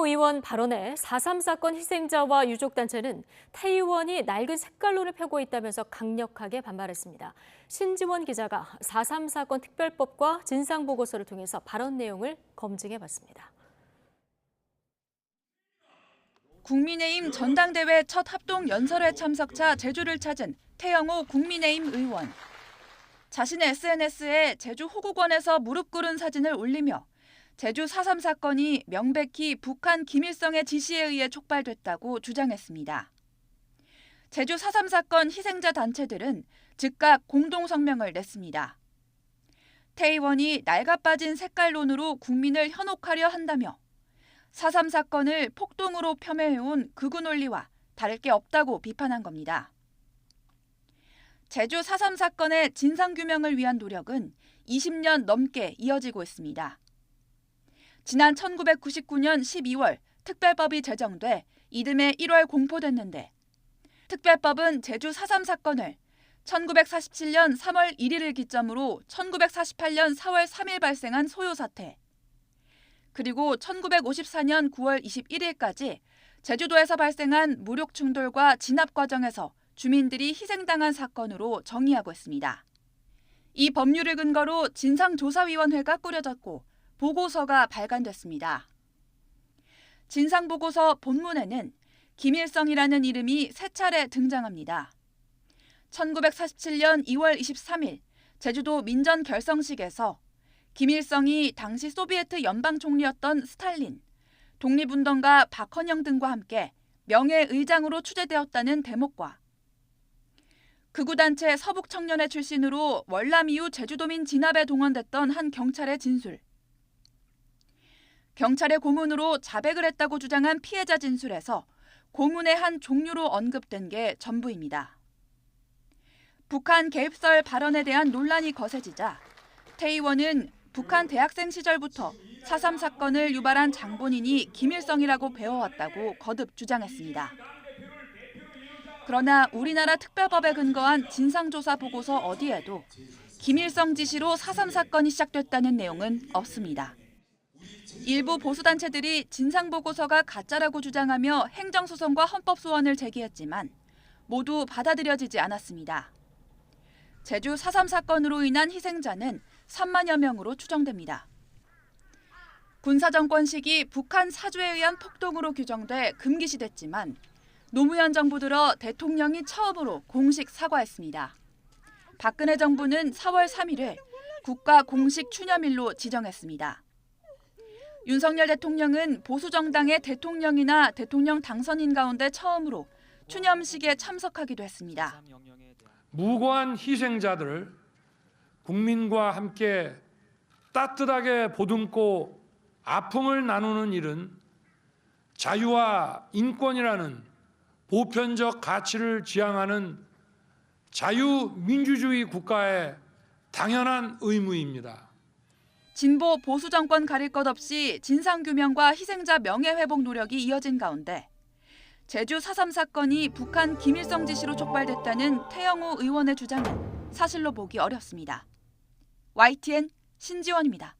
의원 발언에 4.3 사건 희생자와 유족단체는 태 의원이 낡은 색깔론을 펴고 있다면서 강력하게 반발했습니다. 신지원 기자가 4.3 사건 특별법과 진상보고서를 통해서 발언 내용을 검증해봤습니다. 국민의힘 전당대회 첫 합동 연설회 참석차 제주를 찾은 태영호 국민의힘 의원. 자신의 SNS에 제주 호국원에서 무릎 꿇은 사진을 올리며 제주 4.3 사건이 명백히 북한 김일성의 지시에 의해 촉발됐다고 주장했습니다. 제주 4.3 사건 희생자 단체들은 즉각 공동성명을 냈습니다. 태 의원이 낡아빠진 색깔론으로 국민을 현혹하려 한다며 4.3 사건을 폭동으로 폄훼해온 극우 논리와 다를 게 없다고 비판한 겁니다. 제주 4.3 사건의 진상규명을 위한 노력은 20년 넘게 이어지고 있습니다. 지난 1999년 12월 특별법이 제정돼 이듬해 1월 공포됐는데 특별법은 제주 4.3 사건을 1947년 3월 1일을 기점으로 1948년 4월 3일 발생한 소요 사태, 그리고 1954년 9월 21일까지 제주도에서 발생한 무력 충돌과 진압 과정에서 주민들이 희생당한 사건으로 정의하고 있습니다. 이 법률을 근거로 진상조사위원회가 꾸려졌고 보고서가 발간됐습니다. 진상보고서 본문에는 김일성이라는 이름이 세 차례 등장합니다. 1947년 2월 23일 제주도 민전 결성식에서 김일성이 당시 소비에트 연방 총리였던 스탈린, 독립운동가 박헌영 등과 함께 명예의장으로 추대되었다는 대목과 극우단체 서북청년회 출신으로 월남 이후 제주도민 진압에 동원됐던 한 경찰의 진술, 경찰의 고문으로 자백을 했다고 주장한 피해자 진술에서 고문의 한 종류로 언급된 게 전부입니다. 북한 개입설 발언에 대한 논란이 거세지자 태 의원은 북한 대학생 시절부터 4.3 사건을 유발한 장본인이 김일성이라고 배워왔다고 거듭 주장했습니다. 그러나 우리나라 특별법에 근거한 진상조사 보고서 어디에도 김일성 지시로 4.3 사건이 시작됐다는 내용은 없습니다. 일부 보수단체들이 진상보고서가 가짜라고 주장하며 행정소송과 헌법소원을 제기했지만 모두 받아들여지지 않았습니다. 제주 4.3 사건으로 인한 희생자는 3만여 명으로 추정됩니다. 군사정권 시기 북한 사주에 의한 폭동으로 규정돼 금기시됐지만 노무현 정부 들어 대통령이 처음으로 공식 사과했습니다. 박근혜 정부는 4월 3일을 국가 공식 추념일로 지정했습니다. 윤석열 대통령은 보수정당의 대통령이나 대통령 당선인 가운데 처음으로 추념식에 참석하기도 했습니다. 무고한 희생자들을 국민과 함께 따뜻하게 보듬고 아픔을 나누는 일은 자유와 인권이라는 보편적 가치를 지향하는 자유민주주의 국가의 당연한 의무입니다. 진보 보수 정권 가릴 것 없이 진상규명과 희생자 명예회복 노력이 이어진 가운데 제주 4.3 사건이 북한 김일성 지시로 촉발됐다는 태영호 의원의 주장은 사실로 보기 어렵습니다. YTN 신지원입니다.